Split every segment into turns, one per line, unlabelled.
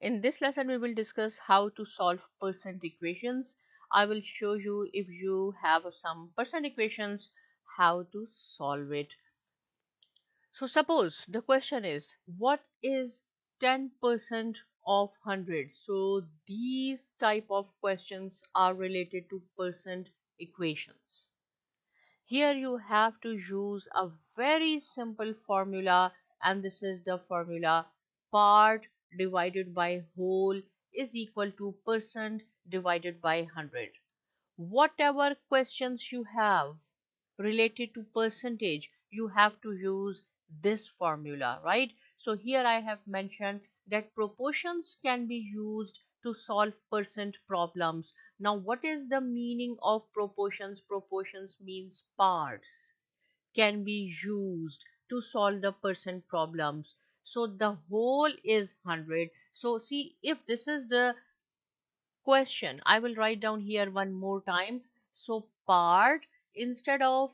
In this lesson, we will discuss how to solve percent equations. I will show you, if you have some percent equations, how to solve it. So suppose the question is, what is 10% of 100? So these type of questions are related to percent equations. Here you have to use a very simple formula, and this is the formula: part divided by whole is equal to percent divided by 100. Whatever questions you have related to percentage, you have to use this formula, right? So here I have mentioned that proportions can be used to solve percent problems. Now what is the meaning of proportions? Proportions means parts can be used to solve the percent problems. So the whole is 100. So see, if this is the question, I will write down here one more time. So part, instead of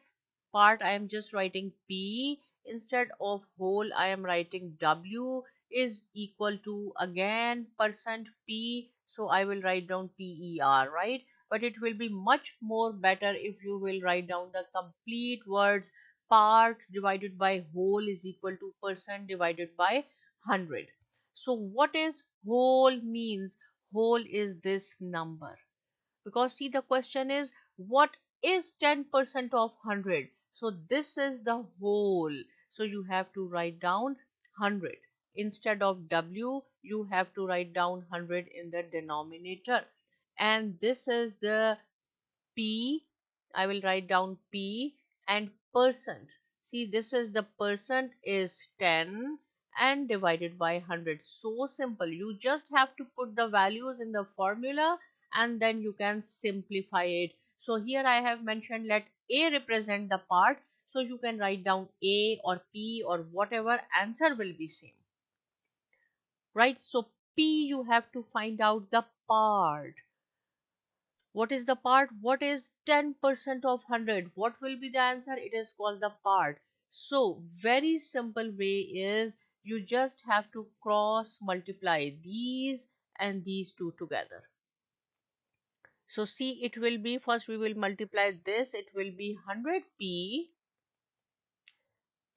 part I am just writing p, instead of whole I am writing w, is equal to again percent p, so I will write down per, right? But it will be much more better if you will write down the complete words: part divided by whole is equal to percent divided by 100. So what is whole means? Whole is this number, because see, the question is, what is 10% of 100? So this is the whole, so you have to write down 100. Instead of w, you have to write down 100 in the denominator, and this is the p, I will write down p. And percent, see, this is the percent is 10 and divided by 100. So simple, you just have to put the values in the formula and then you can simplify it. So here I have mentioned, let a represent the part, so you can write down a or p or whatever, answer will be same, right? So p, you have to find out the part. What is the part? What is 10% of 100? What will be the answer? It is called the part. So very simple way is, you just have to cross multiply these and these two together. So see, it will be, first we will multiply this, it will be 100p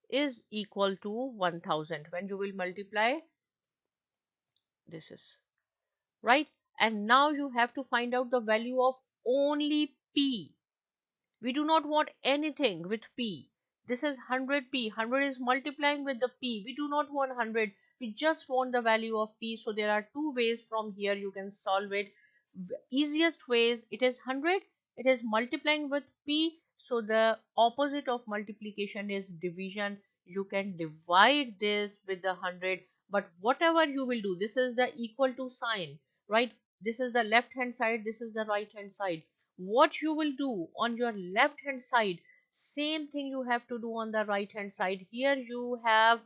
is equal to 1000. When you will multiply, this is right. And now you have to find out the value of only p. We do not want anything with p. This is 100p. 100 is multiplying with the p. We do not want 100. We just want the value of p. So there are two ways from here you can solve it. Easiest ways, it is 100. It is multiplying with p. So the opposite of multiplication is division. You can divide this with the 100. But whatever you will do, this is the equal to sign, right? This is the left hand side. This is the right hand side. What you will do on your left hand side, same thing you have to do on the right hand side. Here you have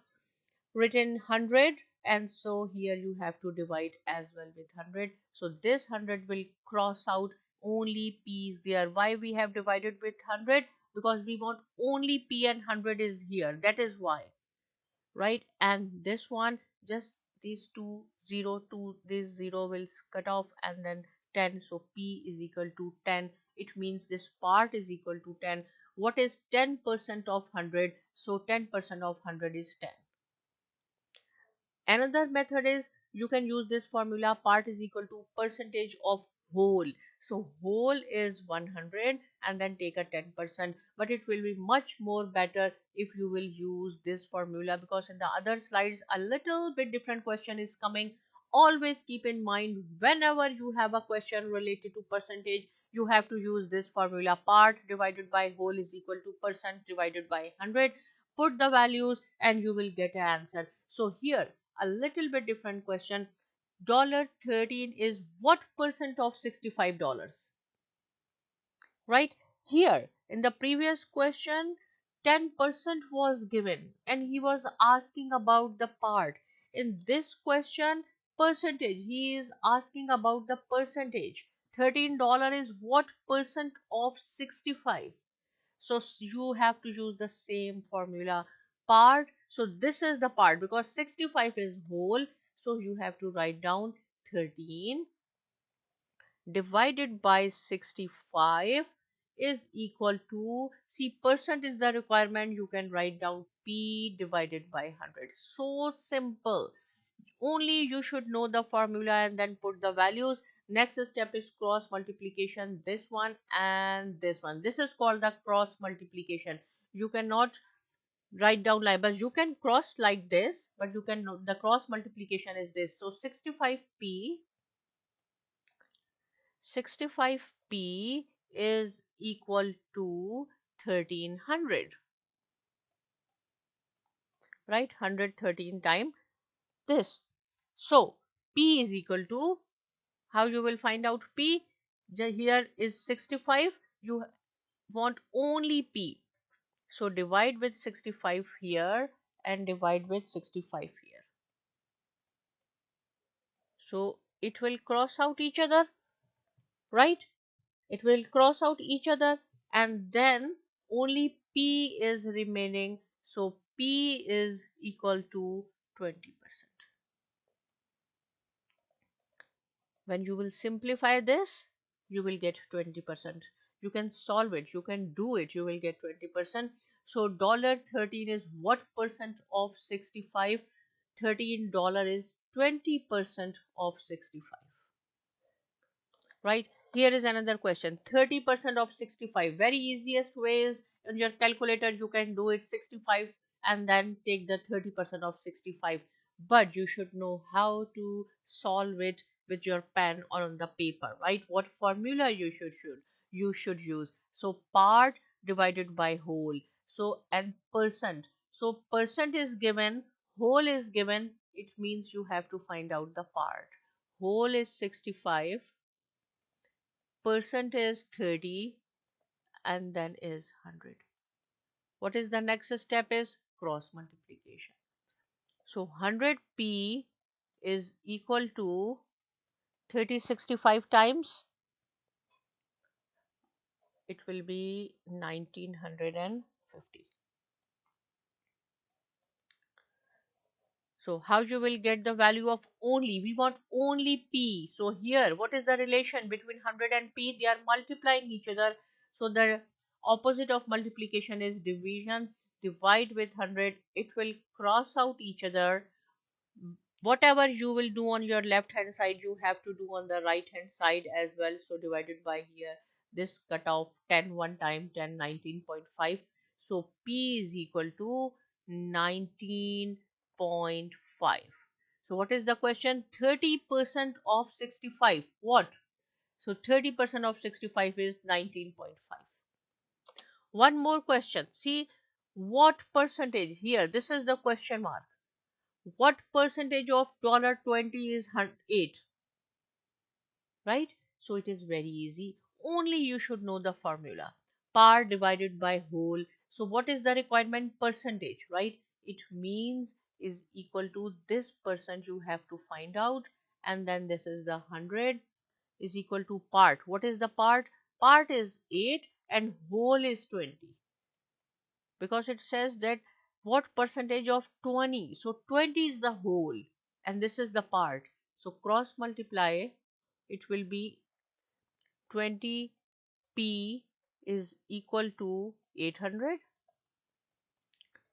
written 100, and so here you have to divide as well with 100. So this 100 will cross out, only p is there. Why we have divided with 100? Because we want only p and 100 is here, that is why, right? And this one, just these two, 0 to this 0 will cut off, and then 10, so p is equal to 10. It means this part is equal to 10. What is 10% of 100? So 10% of 100 is 10. Another method is, you can use this formula: part is equal to percentage of whole. So whole is 100 and then take a 10%, but it will be much more better if you will use this formula, because in the other slides a little bit different question is coming. Always keep in mind, whenever you have a question related to percentage, you have to use this formula: part divided by whole is equal to percent divided by 100. Put the values and you will get an answer. So here, a little bit different question. $13 is what percent of $65? Right? Here in the previous question, 10% was given and he was asking about the part. In this question, percentage, he is asking about the percentage. $13 is what percent of 65? So you have to use the same formula: part. So this is the part, because 65 is whole So you have to write down 13 divided by 65 is equal to, see, percent is the requirement, you can write down P divided by 100. So simple. Only you should know the formula and then put the values. Next step is cross multiplication, this one and this one. This is called the cross multiplication. You cannot write down labels. You can cross like this, but you can, the cross multiplication is this. So 65p is equal to 1300, right? 113 times this. So p is equal to, how you will find out p? Here is 65, you want only p. So divide with 65 here and divide with 65 here. So it will cross out each other, right? It will cross out each other, and then only p is remaining. So p is equal to 20%. When you will simplify this, you will get 20%. You can solve it, you can do it, you will get 20%. So $13 is what percent of 65? $13 is 20% of 65. Right, here is another question. 30% of 65, very easiest way is in your calculator you can do it 65 and then take the 30% of 65, but you should know how to solve it with your pen or on the paper, right? What formula you should use. So part divided by whole, so and percent. So percent is given, whole is given, it means you have to find out the part. Whole is 65, percent is 30, and then is 100. What is the next step is cross multiplication. So 100p is equal to 3065 times, it will be 1950. So how you will get the value of only? We want only p. So here, what is the relation between 100 and p? They are multiplying each other. So the opposite of multiplication is divisions. Divide with 100. It will cross out each other. Whatever you will do on your left hand side, you have to do on the right hand side as well. So divided by here, this cut off 10 one time, 10, 19.5. So p is equal to 19.5. So what is the question? 30% of 65, what? So 30% of 65 is 19.5. One more question, see, what percentage? Here this is the question mark. What percentage of $20 is 8? Right? So it is very easy. Only you should know the formula. Part divided by whole. So what is the requirement? Percentage, right? It means is equal to this percent you have to find out. And then this is the 100 is equal to part. What is the part? Part is 8 and whole is 20. Because it says that what percentage of 20, so 20 is the whole and this is the part, so cross multiply, it will be 20p is equal to 800.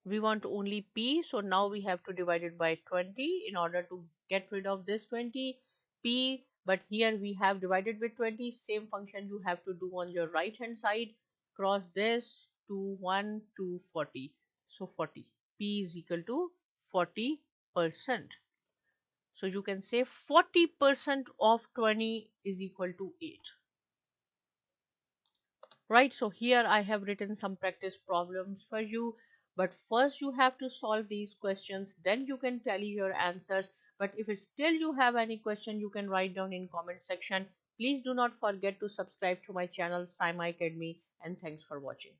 We want only p, so now we have to divide it by 20 in order to get rid of this 20p, but here we have divided with 20. Same function you have to do on your right hand side. Cross this to 1 to 40, so 40, p is equal to 40%. So you can say 40% of 20 is equal to 8. Right, so here I have written some practice problems for you, but first you have to solve these questions, then you can tally your answers. But if still you have any question, you can write down in comment section. Please do not forget to subscribe to my channel Saima Academy, and thanks for watching.